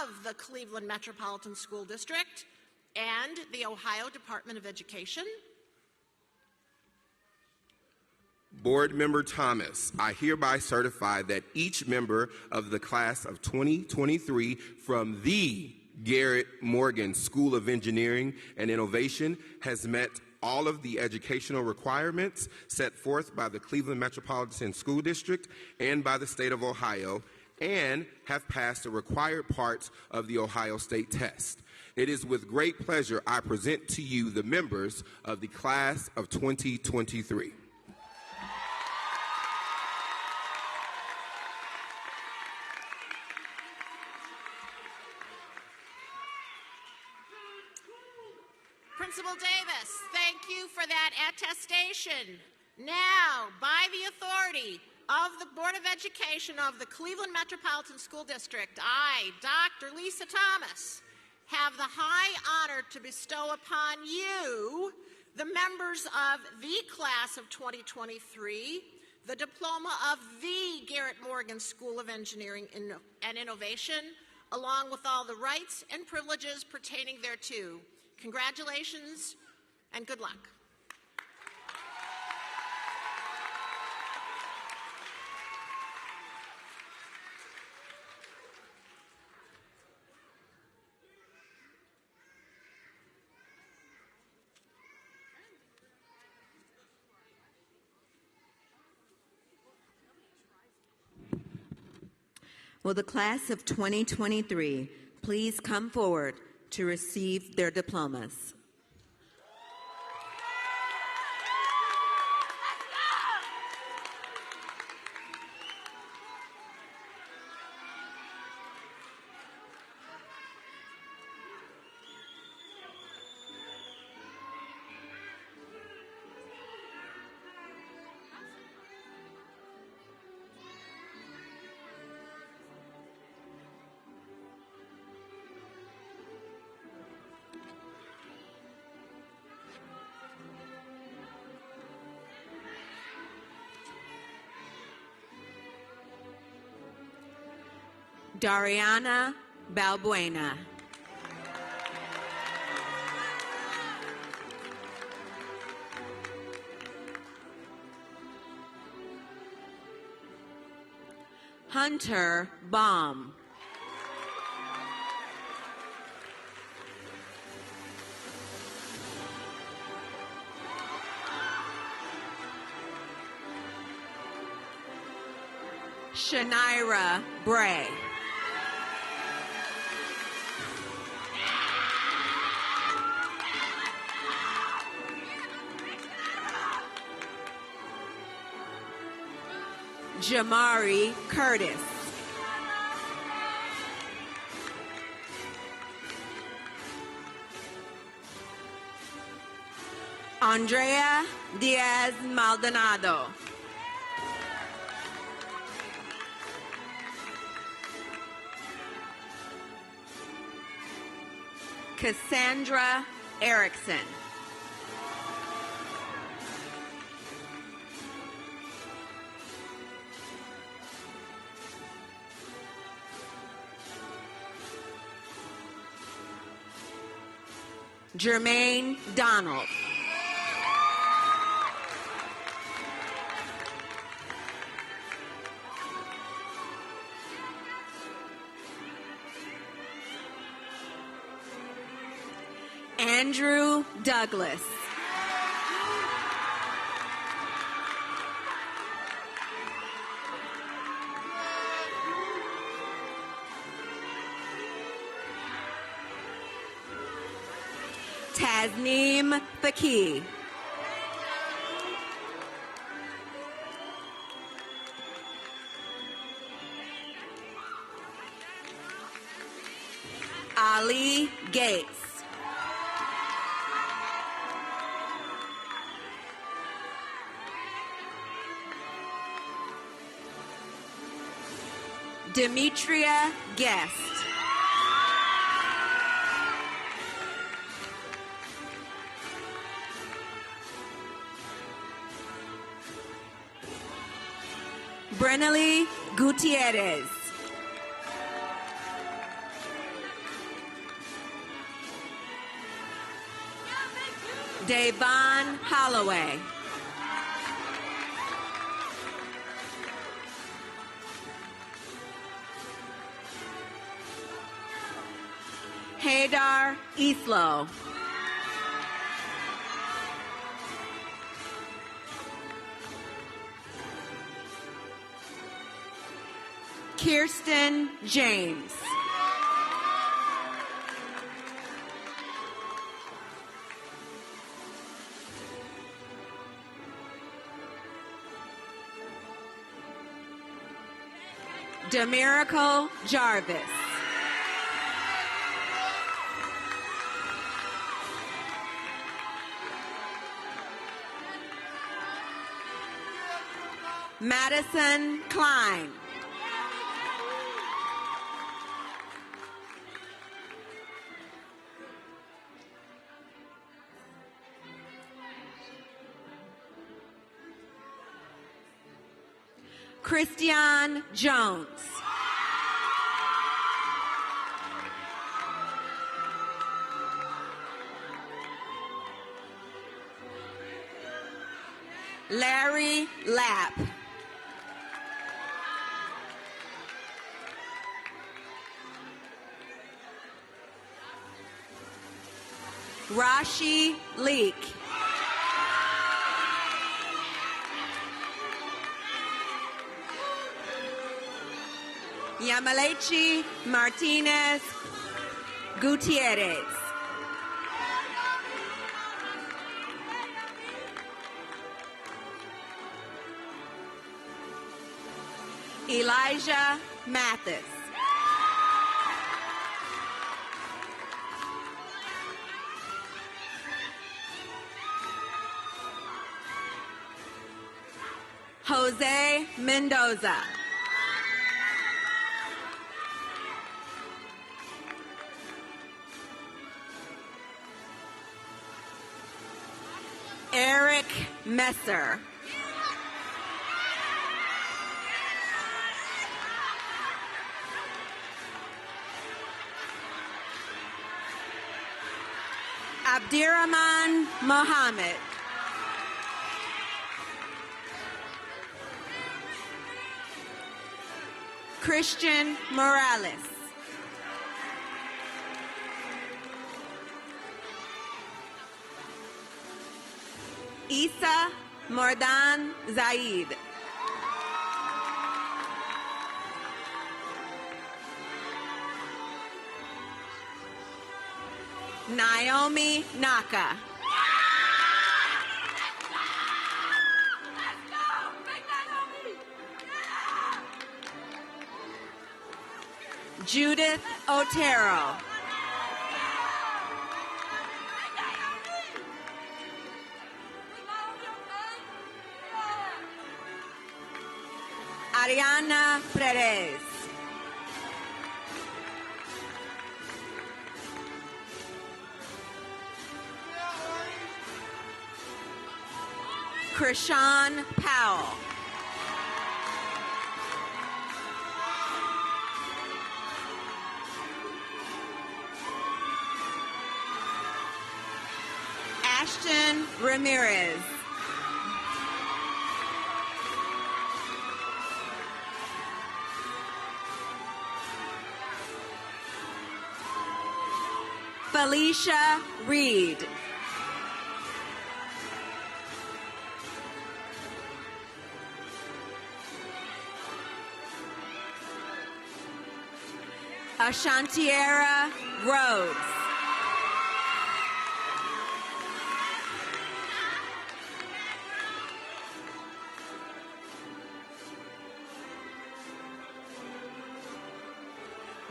of the Cleveland Metropolitan School District, and the Ohio Department of Education? Board Member Thomas, I hereby certify that each member of the class of 2023 from the Garrett Morgan School of Engineering and Innovation has met all of the educational requirements set forth by the Cleveland Metropolitan School District and by the state of Ohio, and have passed the required parts of the Ohio State test. It is with great pleasure I present to you the members of the class of 2023. Principal Davis, thank you for that attestation. Now, by the authority of the Board of Education of the Cleveland Metropolitan School District, I, Dr. Lisa Thomas, have the high honor to bestow upon you, the members of the class of 2023, the diploma of the Garrett Morgan School of Engineering and Innovation, along with all the rights and privileges pertaining thereto. Congratulations and good luck. Will the class of 2023 please come forward to receive their diplomas? Dariana Balbuena. Hunter Baum. Shanira Bray. Jamari Curtis. Andrea Diaz Maldonado. Cassandra Erickson. Jermaine Donald. Andrew Douglas. Tasneem Faki. Ali Gates. Demetria Guest. Brennalee Gutierrez. Davon Holloway. Haydar Islo. Kirsten James. Demiracle Jarvis. Madison Klein. Christian Jones. Larry Lapp. Rashi Leak. Yamalechi Martinez Gutierrez. Elijah Mathis. Jose Mendoza. Eric Messer. Abdirahman Mohammed. Christian Morales. Isa Mordan Zaid. Naomi Naka. Judith Otero. Ariana Perez. Krishan Powell. Ashton Ramirez. Felicia Reed. Ashantiera Rhodes.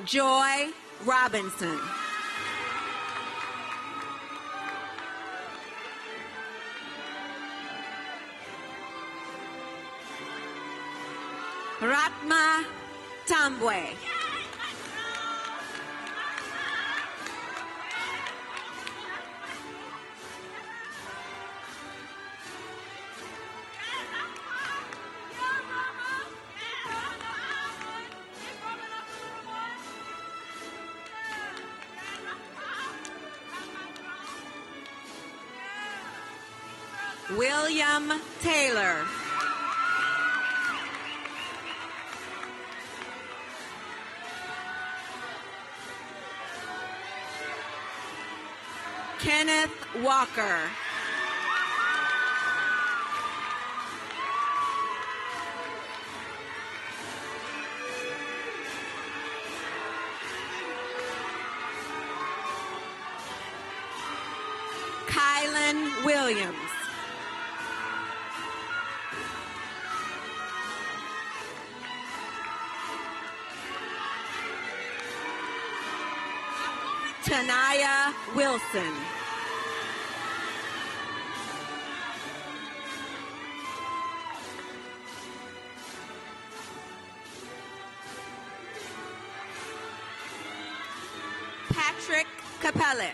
Joy Robinson. Ratma Tambwe. William Taylor. Kenneth Walker. Kylan Williams. Tanaya Wilson. Patrick Capellis.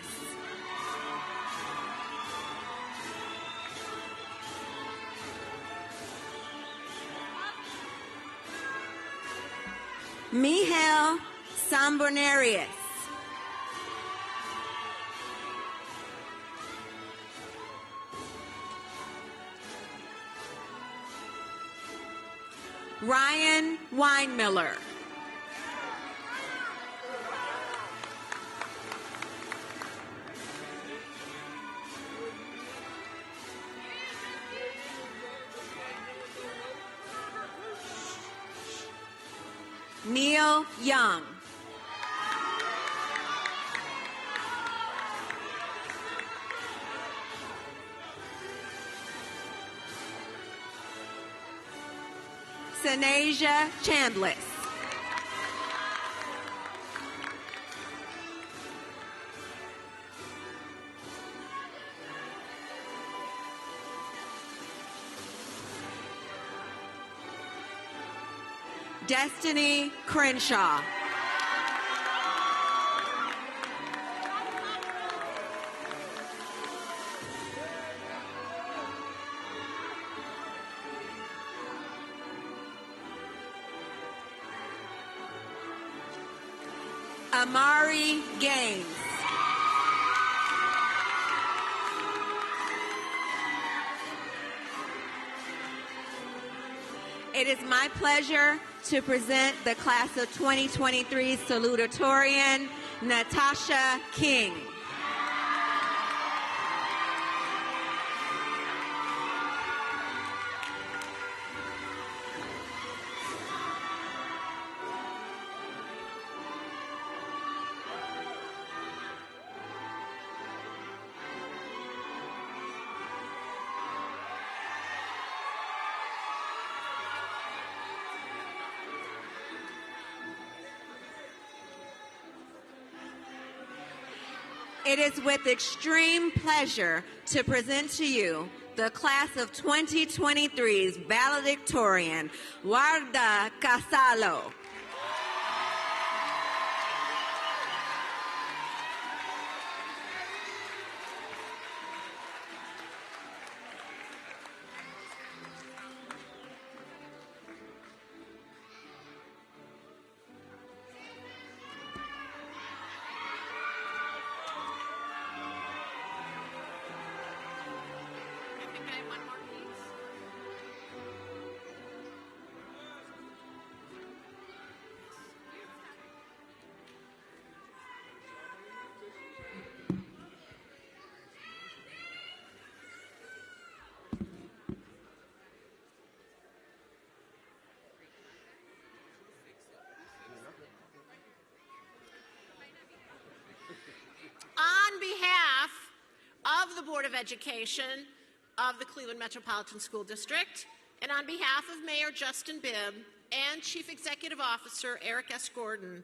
Miguel Sambonarius. Ryan Weinmiller. Neil Young. Sanasia Chambliss. Destiny Crenshaw. Amari Gaines. It is my pleasure to present the class of 2023 Salutatorian, Natasha King. It is with extreme pleasure to present to you the class of 2023's valedictorian, Warda Casalo. On behalf of the Board of Education of the Cleveland Metropolitan School District, and on behalf of Mayor Justin Bibb and Chief Executive Officer Eric S. Gordon,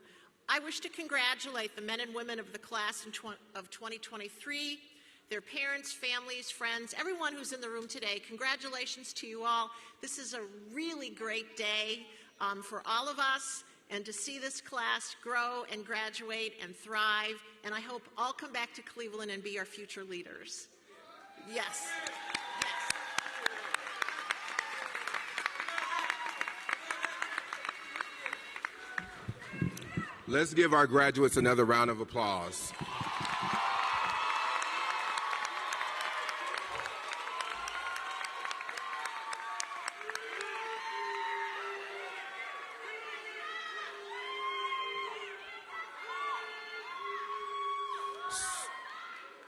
I wish to congratulate the men and women of the class of 2023, their parents, families, friends, everyone who's in the room today. Congratulations to you all. This is a really great day. for all of us, and to see this class grow and graduate and thrive. And I hope all come back to Cleveland and be our future leaders. Yes. Let's give our graduates another round of applause.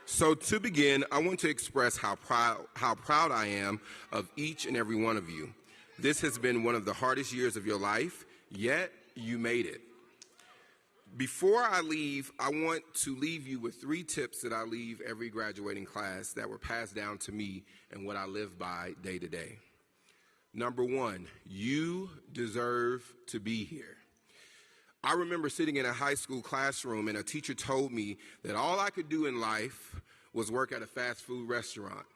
So to begin, I want to express how proud I am of each and every one of you. This has been one of the hardest years of your life, yet you made it. Before I leave, I want to leave you with 3 tips that I leave every graduating class that were passed down to me and what I live by day to day. Number 1, you deserve to be here. I remember sitting in a high school classroom and a teacher told me that all I could do in life was work at a fast food restaurant.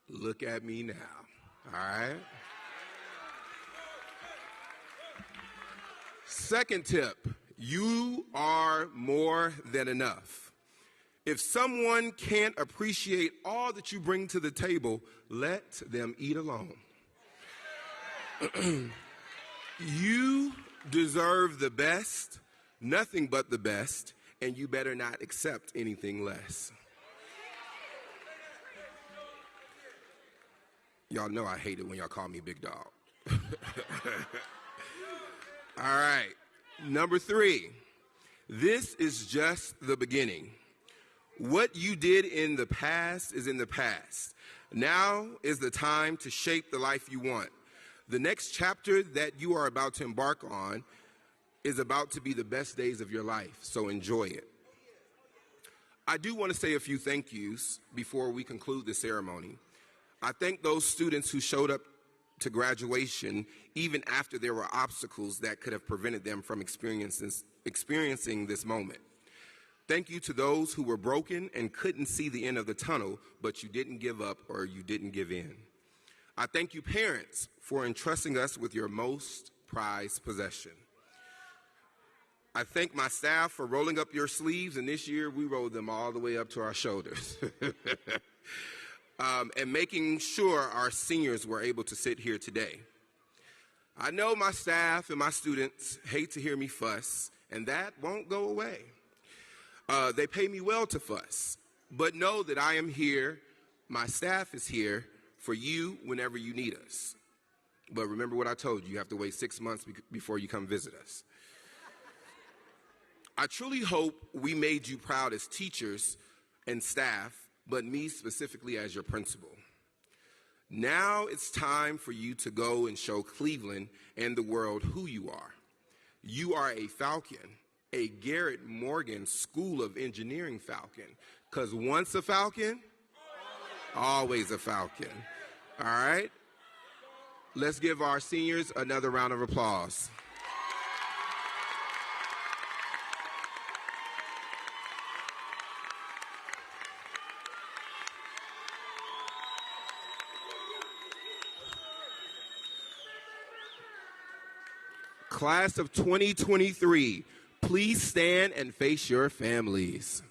Look at me now, all right? Second tip, you are more than enough. If someone can't appreciate all that you bring to the table, let them eat alone. You deserve the best, nothing but the best, and you better not accept anything less. Y'all know I hate it when y'all call me big dog. All right. Number 3, this is just the beginning. What you did in the past is in the past. Now is the time to shape the life you want. The next chapter that you are about to embark on is about to be the best days of your life, so enjoy it. I do want to say a few thank yous before we conclude the ceremony. I thank those students who showed up to graduation even after there were obstacles that could have prevented them from experiencing this moment. Thank you to those who were broken and couldn't see the end of the tunnel, but you didn't give up or you didn't give in. I thank you, parents, for entrusting us with your most prized possession. I thank my staff for rolling up your sleeves, and this year we rolled them all the way up to our shoulders. And making sure our seniors were able to sit here today. I know my staff and my students hate to hear me fuss, and that won't go away. They pay me well to fuss, but know that I am here, my staff is here for you whenever you need us. But remember what I told you, you have to wait 6 months before you come visit us. I truly hope we made you proud as teachers and staff, but me specifically as your principal. Now it's time for you to go and show Cleveland and the world who you are. You are a Falcon, a Garrett Morgan School of Engineering Falcon, because once a Falcon, always a Falcon. All right? Let's give our seniors another round of applause. Class of 2023, please stand and face your families.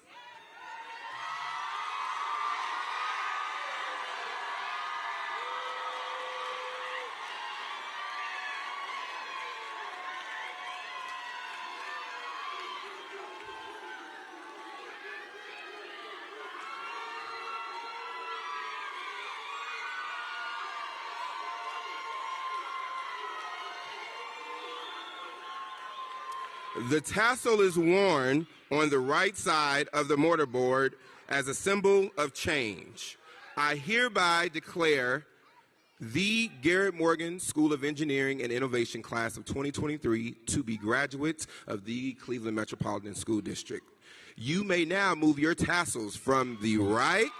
The tassel is worn on the right side of the mortarboard as a symbol of change. I hereby declare the Garrett Morgan School of Engineering and Innovation Class of 2023 to be graduates of the Cleveland Metropolitan School District. You may now move your tassels from the right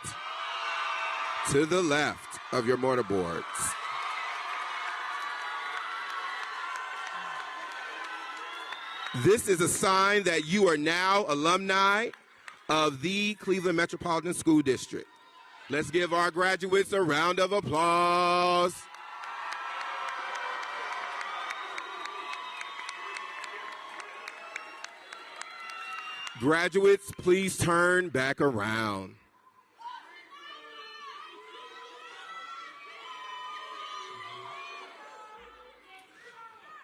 to the left of your mortarboards. This is a sign that you are now alumni of the Cleveland Metropolitan School District. Let's give our graduates a round of applause. Graduates, please turn back around.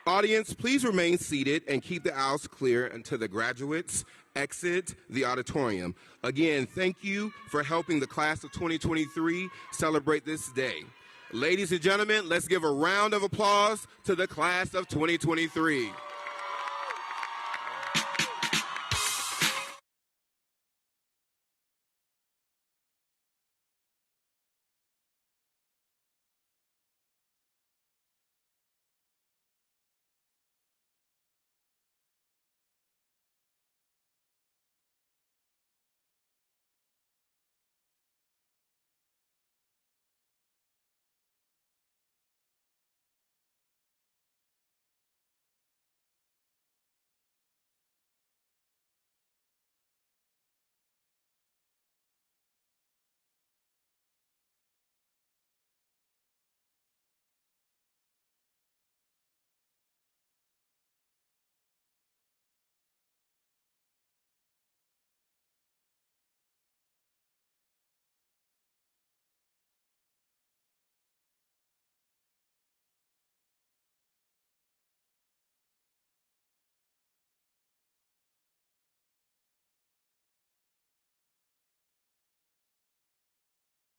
Audience, please remain seated and keep the aisles clear until the graduates exit the auditorium. Again, thank you for helping the class of 2023 celebrate this day. Ladies and gentlemen, let's give a round of applause to the class of 2023.